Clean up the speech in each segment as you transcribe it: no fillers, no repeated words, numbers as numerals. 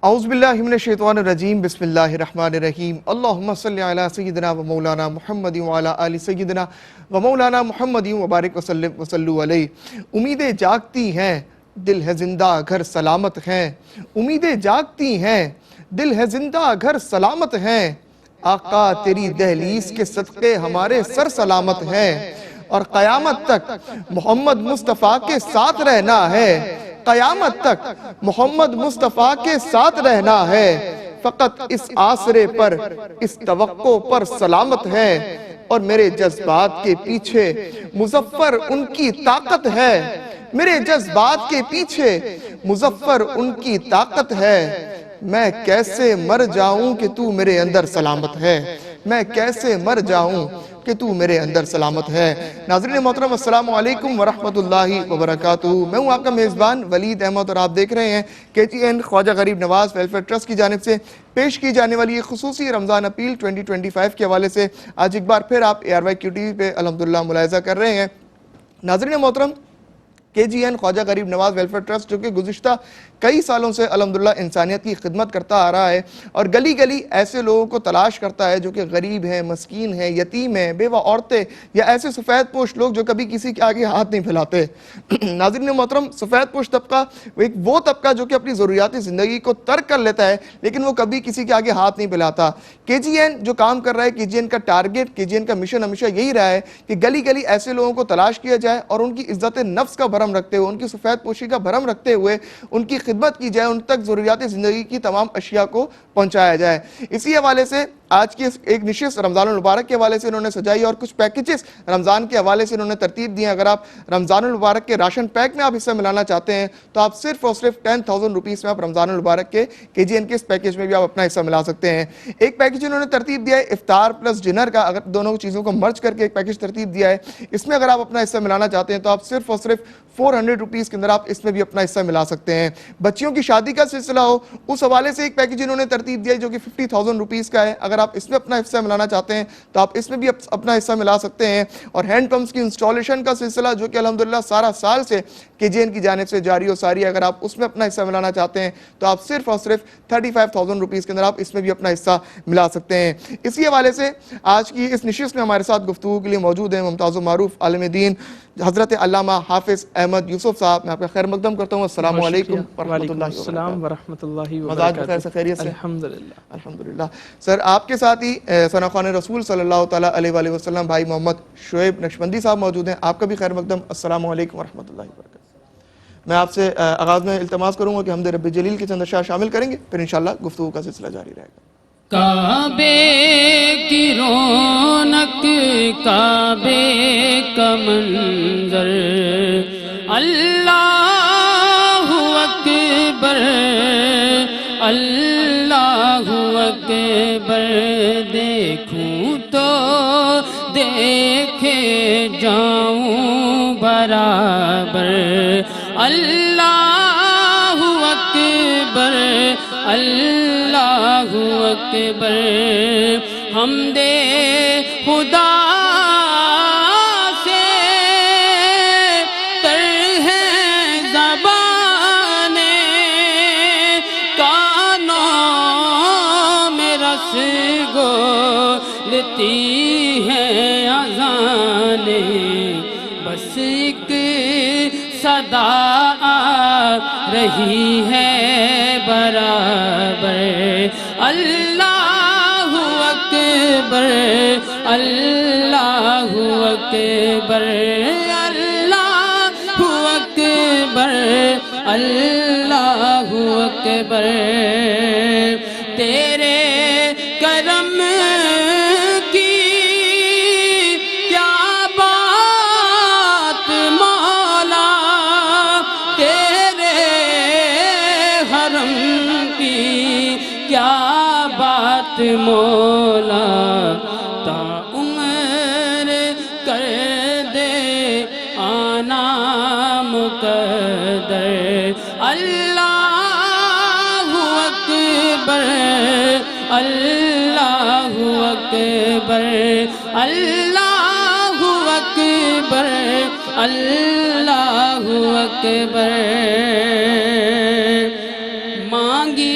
اعوذ باللہ من الشیطان الرجیم بسم اللہ الرحمن الرحیم اللہم صلی علی سیدنا و مولانا محمد وعلی آل سیدنا و مولانا محمد وبارک وسلم وصلو علیہ۔ امیدیں جاگتی ہیں دل ہے زندہ گھر سلامت ہیں، امیدیں جاگتی ہیں دل ہے زندہ گھر سلامت ہیں، آقا تیری دہلیز کے صدقے ہمارے سر سلامت ہیں، اور قیامت تک محمد مصطفیٰ کے ساتھ رہنا ہے، قیامت تک محمد مصطفیٰ کے ساتھ رہنا ہے، فقط اس آسرے پر اس توقع پر سلامت ہے، اور میرے جذبات کے پیچھے مظفر ان کی طاقت ہے، میرے جذبات کے پیچھے مظفر ان کی طاقت ہے، میں کیسے مر جاؤں کہ تو میرے اندر سلامت ہے، میں کیسے مر جاؤں کہ تو میرے اندر سلامت ہے۔ ناظرین محترم السلام علیکم ورحمت اللہ وبرکاتہ، میں ہوں آپ کا میزبان ولید احمد، اور آپ دیکھ رہے ہیں KGN خواجہ غریب نواز ویلفیئر ٹرسٹ کی جانب سے پیش کی جانے والی ایک خصوصی رمضان اپیل 2025 کے حوالے سے آج ایک بار پھر آپ ARYQTV پہ الحمدللہ ملاحظہ کر رہے ہیں۔ ناظرین محترم، KGN خواجہ غریب نواز ویلفیئر ٹرسٹ جو کہ گزشتہ کئی سالوں سے الحمدللہ انسانیت کی خدمت کرتا آ رہا ہے، اور گلی گلی ایسے لوگوں کو تلاش کرتا ہے جو کہ غریب ہیں، مسکین ہیں، یتیم ہیں، بیوہ عورتیں، یا ایسے سفید پوش لوگ جو کبھی کسی کے آگے ہاتھ نہیں پھیلاتے۔ ناظرین محترم، سفید پوش طبقہ وہ طبقہ جو کہ اپنی ضروریاتی زندگی کو ترک کر لیتا ہے لیکن وہ کبھی کسی کے آگے ہاتھ نہیں پھیلاتا۔ KGN جو کام کر رہا ہے، KGN کا ٹارگٹ، KGN کا مشن ہمیشہ یہی رہا ہے کہ گلی گلی ایسے لوگوں کو تلاش کیا جائے اور ان کی عزت نفس کا بھرم رکھتے ہوئے، ان کی سفید پوشی کا بھرم رکھتے ہوئے ان کی خدمت کی جائے، ان تک ضروریات زندگی کی تمام اشیاء کو پہنچایا جائے۔ اسی حوالے سے آج کی ایک نشست رمضان المبارک کے حوالے سے انہوں نے سجائی، اور کچھ پیکیجز رمضان کے حوالے سے انہوں نے ترتیب دی ہیں۔ اگر آپ رمضان المبارک کے راشن پیک میں آپ حصہ ملانا چاہتے ہیں تو آپ صرف اور صرف 10,000 روپیز میں آپ رمضان المبارک کے KGN کے اس پیکیج میں بھی آپ اپنا حصہ ملا سکتے ہیں۔ ایک پیکیج انہوں نے ترتیب دیا ہے افطار پلس ڈنر کا، اگر دونوں چیزوں کو مرج کر کے ایک پیکیج ترتیب دیا ہے، اس میں اگر آپ اپنا حصہ ملانا چاہتے ہیں تو آپ صرف اور صرف 400 روپیز کے اندر آپ اس میں بھی اپنا حصہ ملا سکتے ہیں۔ بچیوں کی شادی کا سلسلہ ہو، اس حوالے سے ایک پیکیج انہوں نے ترتیب دیا ہے جو کہ 50,000 روپیز کا ہے، اگر آپ اس میں اپنا حصہ ملانا چاہتے ہیں تو آپ اس میں بھی اپنا حصہ ملا سکتے ہیں۔ اور ہینڈ پمپس کی انسٹالیشن کا سلسلہ جو کہ الحمدللہ سارا سال سے KGN کی جانب سے جاری و ساری ہے، اگر آپ اس میں اپنا حصہ ملانا چاہتے ہیں تو آپ صرف اور صرف 35,000 روپیز کے اندر آپ اس میں بھی اپنا حصہ ملا سکتے ہیں۔ اسی حوالے سے آج کی اس نشست میں ہمارے ساتھ گفتگو کے لیے موجود ہیں ممتاز و معروف عالم دین حضرت علامہ حافظ احمد یوسف صاحب۔ میں آپ کا خیر مقدم کرتا ہوں، السلام علیکم ورحمۃ اللہ وبرکاتہ۔ مزاج بخیر سے، خیریت سے؟ الحمدللہ الحمدللہ۔ سر، آپ کے ساتھ ہی ثنا خوان رسول صلی اللہ تعالیٰ علیہ وآلہ وسلم بھائی محمد شعیب نقشبندی صاحب موجود ہیں، آپ کا بھی خیر مقدم، السلام علیکم ورحمۃ اللہ وبرکاتہ۔ میں آپ سے آغاز میں التماس کروں گا کہ حمد رب جلیل کے چند اشعار شامل کریں گے، پھر انشاءاللہ گفتگو کا سلسلہ جاری رہے گا۔ کعبے کی رونق، کعبے کا منظر، اللہ اکبر اللہ اکبر، دیکھوں تو دیکھے جاؤں برابر، اللہ اکبر اللہ اکبر، حمد خدا سے تر ہے زبانیں، کانوں میں رس گولتی ہیں اذانیں، بس ایک صدا آ رہی ہے برابر، اللہ اکبر اللہ اکبر اللہ اکبر اللہ اکبر، تیرے کرم کی کیا بات مولا، تیرے حرم کی کیا بات مولا، تا عمر کر دے آنا مقدر، اللہ اکبر اللہ اکبر اللہ اکبر اللہ اکبر، مانگی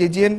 KGN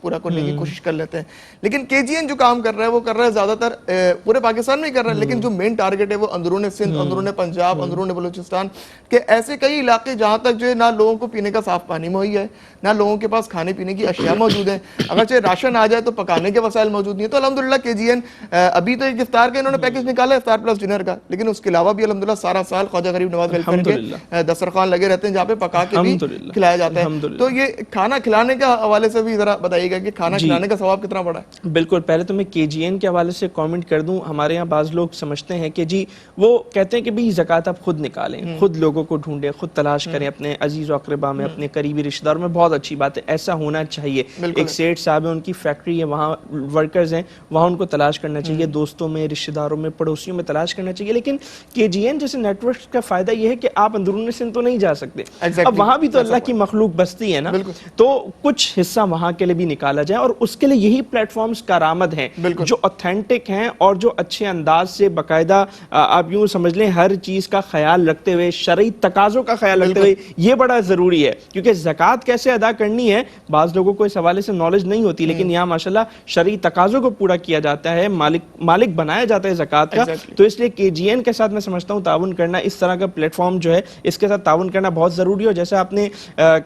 پورا کرنے کی کوشش کر لیتے ہیں, لیکن کے جی این جو کام کر رہا ہے وہ کر رہا ہے زیادہ تر پورے پاکستان میں ہی کر رہا ہے, لیکن جو مین ٹارگٹ ہے وہ اندرون سندھ, اندرون پنجاب, اندرون بلوچستان کے ایسے کئی علاقے جہاں تک جو ہے نہ لوگوں کو پینے کا صاف پانی مہیا ہے, نہ لوگوں کے پاس کھانے پینے کی اشیاء موجود ہیں, اگرچہ راشن آ جائے تو پکانے کے وسائل موجود نہیں ہیں. تو الحمدللہ کے جی این ابھی تو ایک افطار کا انہوں نے پیکج نکالا ہے, افطار پلس ڈنر کا, لیکن اس کے علاوہ بھی الحمدللہ سارا سال خواجہ غریب نواز ویلفیئر کے دسترخوان لگے رہتے ہیں جہاں پہ پکا کے بھی کھلایا جاتا ہے. تو یہ کھانا کھلانے کے حوالے سے بھی ذرا بتائیے گا کہ کھانا کھلانے کا ثواب کتنا بڑا ہے؟ بالکل, پہلے تو میں کے جی این کے حوالے سے کامنٹ کر دوں. ہمارے یہاں بعض لوگ سمجھتے ہیں کہ جی وہ کہتے ہیں کہ بھئی زکوٰۃ آپ خود نکالیں, خود لوگوں کو ڈھونڈیں, خود تلاش کریں اپنے عزیز و اقربا میں, اپنے قریبی رشتہ داروں میں. بہت اچھی بات ہے, ایسا ہونا چاہیے. ایک سیٹ صاحب ہیں, ان کی فیکٹری ہے, وہاں ورکرز ہیں, وہاں ان کو تلاش کرنا چاہیے, دوستوں میں, رشتہ داروں میں, پڑوسیوں میں تلاش کرنا چاہیے. لیکن کے جی این جیسے نیٹ ورک کا فائدہ یہ ہے کہ آپ اندرون سندھ تو نہیں جا سکتے, اب وہاں بھی تو اللہ کی مخلوق بستی ہے نا, تو کچھ حصہ وہاں کے لیے بھی نکالا جائے. اور اس کے لیے یہی پلیٹ فارمز کارآمد ہیں جو اوتھینٹک ہیں اور جو اچھے انداز سے باقاعدہ آپ یوں سمجھ لیں ہر چیز کا خیال رکھتے ہوئے, شرعی تقاضوں کا خیال رکھتے ہوئے. یہ بڑا ضروری ہے کیونکہ زکوٰۃ کیسے ادا کرنی ہے بعض لوگوں کو اس حوالے سے نالج نہیں ہوتی, لیکن یہاں ماشاءاللہ شرعی تقاضوں کو پورا کیا جاتا ہے, مالک بنایا جاتا ہے زکوٰۃ کا. تو اس لیے کے جی این کے ساتھ میں سمجھتا ہوں تعاون کرنا, اس طرح کا پلیٹ فارم جو ہے اس کے ساتھ تعاون کرنا بہت ضروری ہے. اور جیسے آپ نے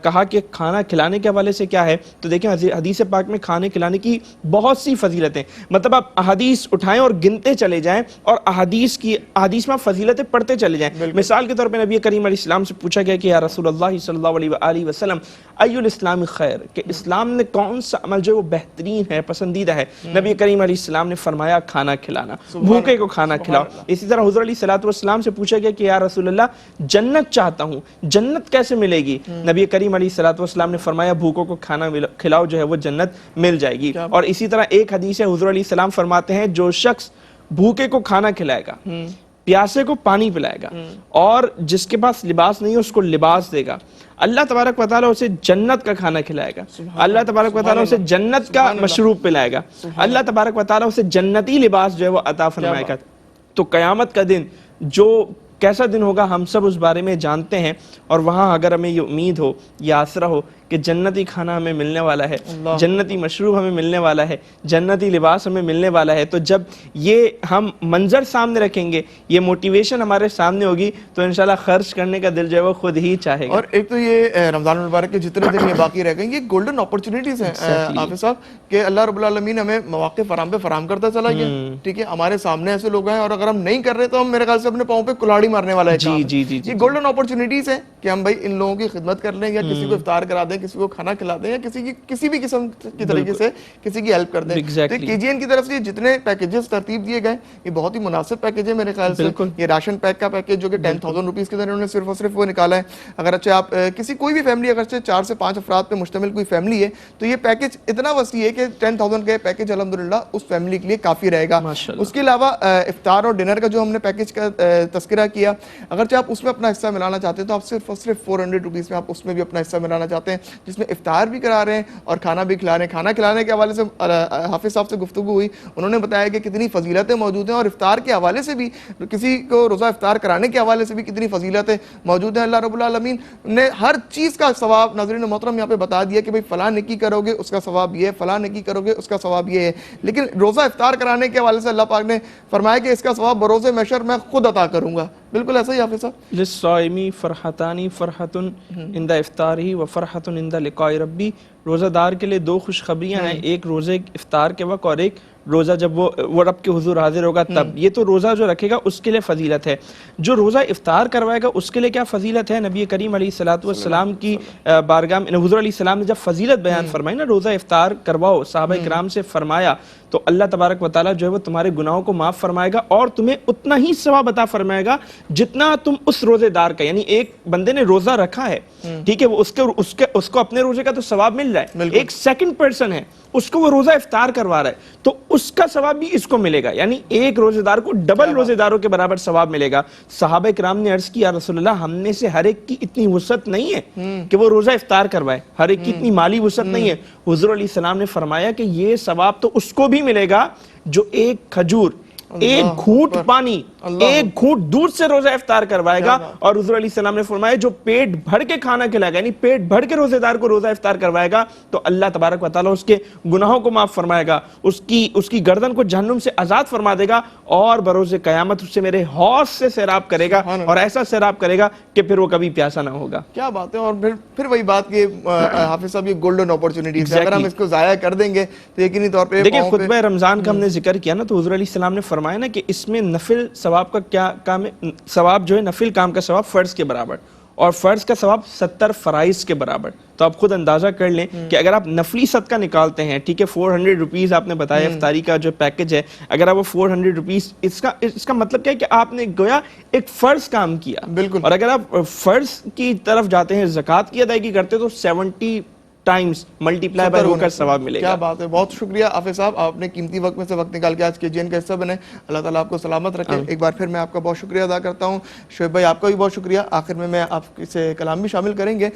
کہا کہ کھانا کھلانے کے حوالے سے کیا ہے, تو دیکھیں حدیث پاک میں کھانے کھلانے کی بہت سی فضیلتیں, مطلب آپ احادیث اٹھائیں اور گنتے چلے جائیں اور احادیث میں فضیلتیں پڑھتے چلے جائیں. مثال کے طور پہ نبی کریم علیہ السلام سے پوچھا گیا کہ یا رسول اللہ صلی اللہ علیہ وآلہ وسلم ای الاسلام خیر, کہ اسلام نے کون سا عمل جو وہ بہترین ہے, پسندیدہ ہے. نبی کریم علیہ السلام نے فرمایا کھانا کھلانا, بھوکے کو کھانا کھلاؤ. اسی طرح حضور علیہ السلام سے پوچھا گیا کہ یا رسول اللہ جنت چاہتا ہوں, جنت کیسے ملے گی؟ نبی کریم علیہ السلام نے فرمایا بھوکوں کو کھانا کھلاؤ, جو ہے وہ جنت مل جائے گی. اور اسی طرح ایک حدیث ہے, حضور علیہ السلام فرماتے ہیں جو شخص بھوکے کو کھانا کھلائے گا, پیاسے کو پانی پلائے گا, اور جس کے پاس لباس نہیں ہے اس کو لباس دے گا, اللہ تبارک و تعالیٰ اسے جنت کا کھانا کھلائے گا, اللہ تبارک و تعالیٰ اسے جنت کا مشروب پلائے گا, اللہ تبارک و تعالیٰ اسے جنتی لباس جو ہے وہ عطا فرمائے گا. تو قیامت کا دن جو کیسا دن ہوگا ہم سب اس بارے میں جانتے ہیں, اور وہاں اگر ہمیں یہ امید ہو, یہ آسرا ہو کہ جنتی کھانا ہمیں ملنے والا ہے, جنتی مشروب ہمیں ملنے والا ہے, جنتی لباس ہمیں ملنے والا ہے, تو جب یہ ہم منظر سامنے رکھیں گے, یہ موٹیویشن ہمارے سامنے ہوگی, تو انشاءاللہ خرچ کرنے کا دل جو ہے وہ خود ہی چاہے گا. اور ایک تو یہ رمضان المبارک کے جتنے دن یہ باقی رہ گئے, یہ گولڈن اپرچونٹیز ہیں حافظ صاحب, کہ اللہ رب العالمین ہمیں مواقع فراہم کرتا چلا گیا. ٹھیک ہے, ہمارے سامنے ایسے لوگ ہیں, اور اگر ہم نہیں کر رہے تو ہم میرے خیال سے اپنے پاؤں پہ کلاڑی مارنے والا ہے. یہ گولڈن اپرچونٹیز ہیں کہ ہم بھائی ان لوگوں کی خدمت کر لیں, یا کسی کو افطار کرا دیں, کسی کو کھانا کھلا دیں, یا کسی بھی قسم کی طریقے سے کسی کی ہیلپ کر دیں. کے جی این کی طرف سے جتنے پیکیجز ترتیب دیے گئے یہ بہت ہی مناسب پیکیج ہے میرے خیال سے. یہ راشن پیک کا پیکیج جو کہ 10,000 روپیز کے اندر انہوں نے صرف اور صرف وہ نکالا ہے. اگر اچھا آپ کسی کوئی بھی فیملی, اگر 4 سے 5 افراد پہ مشتمل کوئی فیملی ہے, تو یہ پیکیج اتنا وسیع ہے کہ 10,000 کا پیکیج الحمدللہ اس فیملی کے لیے کافی رہے گا. اس کے علاوہ افطار اور ڈنر کا جو ہم نے پیکیج کا تذکرہ کیا, اگرچہ آپ اس میں اپنا حصہ ملانا چاہتے ہیں تو آپ صرف اور صرف 400 روپیز میں آپ اس میں بھی اپنا حصہ ملانا چاہتے ہیں, جس میں افطار بھی کرا رہے ہیں اور کھانا بھی کھلا رہے ہیں. کھانا کھلانے کے حوالے سے حافظ صاحب سے گفتگو ہوئی, انہوں نے بتایا کہ کتنی فضیلتیں موجود ہیں, اور افطار کے حوالے سے بھی, کسی کو روزہ افطار کرانے کے حوالے سے بھی کتنی فضیلتیں موجود ہیں. اللہ رب العالمین نے ہر چیز کا ثواب ناظرین محترم یہاں پہ بتا دیا کہ بھئی فلاں نیکی کرو گے اس کا ثواب یہ ہے, فلاں نیکی کرو گے اس کا ثواب یہ ہے. لیکن روزہ افطار کرانے کے حوالے سے اللہ پاک نے فرمایا کہ اس کا ثواب بروز محشر میں خود عطا کروں گا. بالکل ایسا ہی حافظ صاحب. للصائمی فرحتانی, فرحت عند افطارہ و فرحت عند لقاء ربی. روزہ دار کے لیے 2 خوشخبریاں ہیں, ایک روزے افطار کے وقت اور ایک روزہ جب وہ رب کے حضور حاضر ہوگا تب. یہ تو روزہ جو رکھے گا اس کے لیے فضیلت ہے. جو روزہ افطار کروائے گا اس کے لیے کیا فضیلت ہے؟ نبی کریم علیہ السلام کی بارگاہ میں حضور علیہ السلام نے جب فضیلت بیان فرمائی نا, روزہ افطار کرواؤ, صحابہ کرام سے فرمایا, تو اللہ تبارک و تعالیٰ جو ہے وہ تمہارے گناہوں کو معاف فرمائے گا اور تمہیں اتنا ہی ثواب عطا فرمائے گا جتنا تم اس روزے دار کا. یعنی ایک بندے نے روزہ رکھا ہے, ٹھیک ہے, وہ اس کو اپنے روزے کا تو ثواب مل رہا ہے. ایک سیکنڈ پرسن ہے, اس کو وہ روزہ افطار کروا رہا ہے, تو اس کا ثواب بھی اس کو ملے گا. یعنی ایک روزے دار کو ڈبل روزے داروں کے برابر ثواب ملے گا. صحابہ کرام نے عرض کی یا رسول اللہ, ہم میں سے ہر ایک کی اتنی وسعت نہیں ہے کہ وہ روزہ افطار کروائے, ہر ایک کی اتنی مالی وسعت نہیں ہے. حضور علیہ السلام نے فرمایا کہ یہ ثواب تو اس کو بھی ملے گا جو ایک کھجور, ایک گھونٹ پانی ایک گھونٹ دودھ سے روزہ افطار کروائے گا، اور حضور علیہ السلام نے فرمایا جو پیٹ بھر کے کھانا کھلائے گا، یعنی پیٹ بھر کے روزے دار کو روزہ افطار کروائے گا، تو اللہ تبارک و تعالیٰ اس کے گناہوں کو معاف فرمائے گا، اس کی گردن کو جہنم سے آزاد فرما دے گا، اور بروز قیامت اس سے میرے حوض سے سیراب کرے گا، اور ایسا سیراب کرے گا کہ پھر وہ کبھی پیاسا نہ ہوگا۔ کیا بات ہے! اور پھر وہی بات کہ حافظ صاحب یہ گولڈن اپرچونٹیز ہے، اگر ہم اس کو ضائع کر دیں گے تو یقینی طور پہ دیکھیں خطبہ رمضان کا ہم نے ذکر کیا نا، تو حضور علیہ السلام نے فرمایا نا کہ اس میں نفل ثواب کا کیا کام ہے، ثواب جو ہے نفل کام کا ثواب فرض کے برابر، اور فرض کا ثواب 70 فرائض کے برابر۔ تو آپ خود اندازہ کر لیں کہ اگر آپ نفلی صدقہ نکالتے ہیں، ٹھیک ہے 400 روپیز آپ نے بتایا افطاری کا جو پیکج ہے، اگر آپ وہ 400 روپیز، اس کا مطلب کیا ہے کہ آپ نے گویا ایک فرض کام کیا۔ بالکل۔ اور اگر آپ فرض کی طرف جاتے ہیں، زکوٰۃ کی ادائیگی کرتے تو 70 ٹائمز ملٹیپلائی بائی ہو کر ثواب ملے گا۔ کیا بات ہے! بہت شکریہ حافظ صاحب، آپ نے قیمتی وقت میں سے وقت نکال کے آج کے جین کا حصہ بنے۔ اللہ تعالیٰ آپ کو سلامت رکھے۔ ایک بار پھر میں آپ کا بہت شکریہ ادا کرتا ہوں۔ شعیب بھائی آپ کا بھی بہت شکریہ۔ آخر میں آپ سے کلام بھی شامل کریں گے۔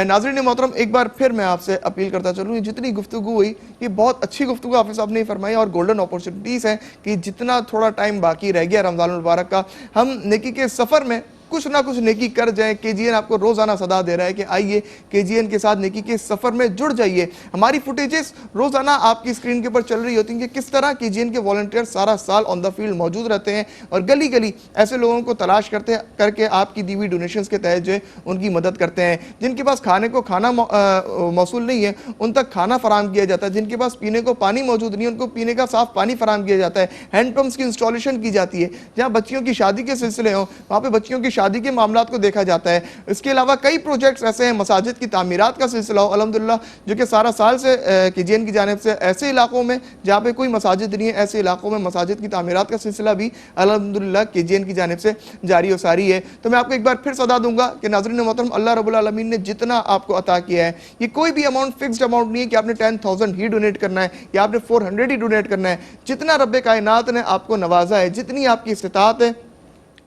ناظرین محترم، ایک بار پھر میں آپ سے اپیل کرتا چلوں، جتنی گفتگو ہوئی یہ بہت اچھی گفتگو حافظ صاحب نے فرمائی، اور گولڈن اپرچونٹیز ہیں کہ جتنا تھوڑا ٹائم باقی رہ گیا رمضان المبارک کا، ہم نیکی کے سفر میں کچھ نہ کچھ نیکی کر جائیں۔ کے جی این آپ کو روزانہ صدا دے رہا ہے کہ آئیے کے جی این کے ساتھ نیکی کے سفر میں جڑ جائیے۔ ہماری فوٹیجز روزانہ آپ کی اسکرین کے پر چل رہی ہوتی ہیں کہ کس طرح کے جی این کے والنٹیئر سارا سال آن دا فیلڈ موجود رہتے ہیں، اور گلی گلی ایسے لوگوں کو تلاش کر کے آپ کی دی ہوئی ڈونیشنز کے تحت جو ہے ان کی مدد کرتے ہیں۔ جن کے پاس کھانے کو کھانا موصول نہیں ہے ان تک کھانا فراہم کیا جاتا ہے، جن کے پاس پینے کو پانی موجود نہیں ہے ان کو پینے کا صاف پانی فراہم کیا جاتا ہے، ہینڈ پمپس کی انسٹالیشن کی جاتی ہے، جہاں بچیوں کی شادی کے سلسلے ہوں وہاں پہ بچیوں کی شادی کے معاملات کو دیکھا جاتا ہے۔ اس کے علاوہ کئی پروجیکٹس ایسے ہیں، مساجد کی تعمیرات کا سلسلہ ہو الحمدللہ، جو کہ سارا سال سے کے جی این کی جانب سے ایسے علاقوں میں جہاں پہ کوئی مساجد نہیں ہے، ایسے علاقوں میں مساجد کی تعمیرات کا سلسلہ بھی الحمدللہ کے جی این کی جانب سے جاری و ساری ہے۔ تو میں آپ کو ایک بار پھر صدا دوں گا کہ ناظرین محترم، اللہ رب العالمین نے جتنا آپ کو عطا کیا ہے، یہ کوئی بھی اماؤنٹ فکسڈ اماؤنٹ نہیں ہے کہ آپ نے 10,000 ہی ڈونیٹ کرنا ہے یا آپ نے 400 ہی ڈونیٹ کرنا ہے۔ جتنا رب کائنات نے آپ کو نوازا ہے، جتنی آپ کی استطاعت ہے،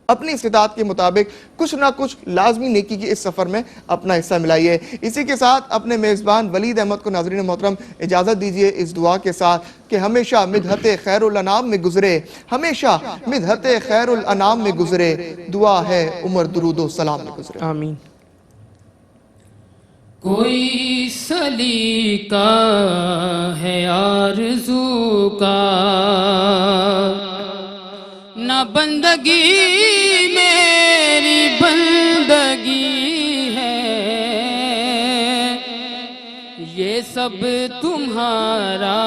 اپنی استطاعت کے مطابق کچھ نہ کچھ لازمی نیکی کے اس سفر میں اپنا حصہ ملائیے۔ اسی کے ساتھ اپنے میزبان ولید احمد کو ناظرین محترم اجازت دیجیے اس دعا کے ساتھ کہ ہمیشہ مدحت خیر الانام میں گزرے، ہمیشہ مدحت خیر الانام میں گزرے، دعا ہے عمر درود و سلام میں گزرے۔ آمین۔ کوئی سلیقہ ہے آرزو کا، نہ بندگی میری بندگی ہے، یہ سب تمہارا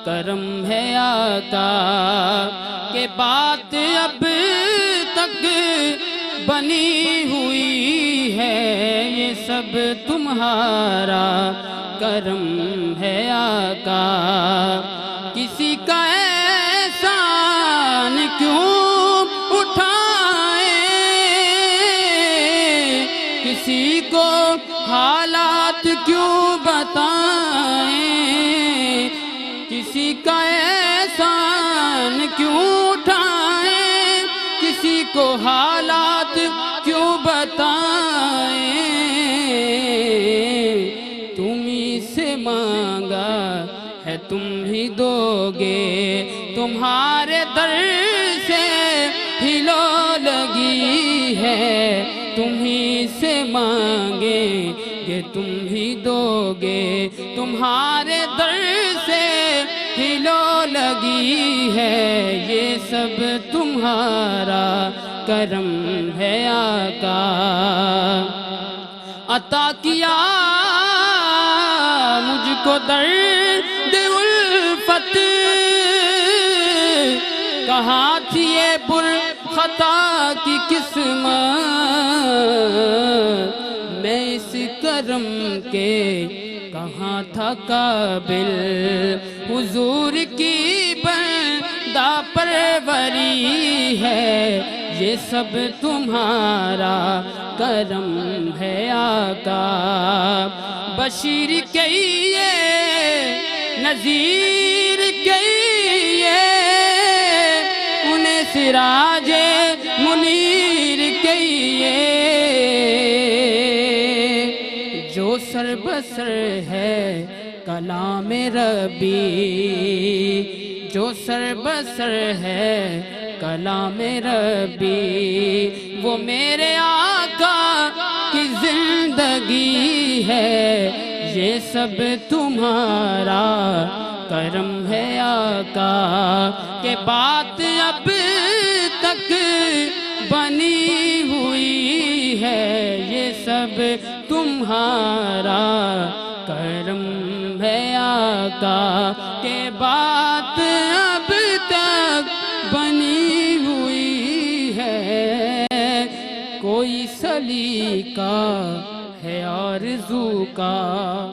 کرم ہے آقا، کہ بات اب تک بنی ہوئی ہے، یہ سب تمہارا کرم ہے آقا، کسی کا احسان کیوں اٹھائیں، کسی کو حالات کیوں بتائیں، کسی کا احسان کیوں اٹھائیں، کسی کو حالات کیوں بتائیں، تم ہی سے مانگا ہے تم ہی دو گے، تمہارے در سے ہی لو لگی ہے، تم ہی سے مانگیں گے تم ہی دو گے، تمہارے در سے ہی لو لگی ہے، یہ سب تمہارا کرم ہے آقا، عطا کیا مجھ کو درد الفت، کہاں تھی یہ برخطا کی قسمت، میں اس کرم کے کہاں تھا قابل، حضور کی بندہ پروری ہے، یہ سب تمہارا کرم ہے آقا، بشیر کہیے نذیر کہیے، انہیں سراج منیر کہیے، جو سر بسر ہے کلام ربی، جو سر بسر ہے کلام ربی، وہ میرے آقا کی زندگی ہے، یہ سب تمہارا کرم ہے آقا، کہ بات اب تک بنی ہوئی ہے، یہ سب تمہارا کرم ہے آقا، کہ بات اب تک بنی ہوئی ہے، کوئی سلیقہ ہے آرزو کا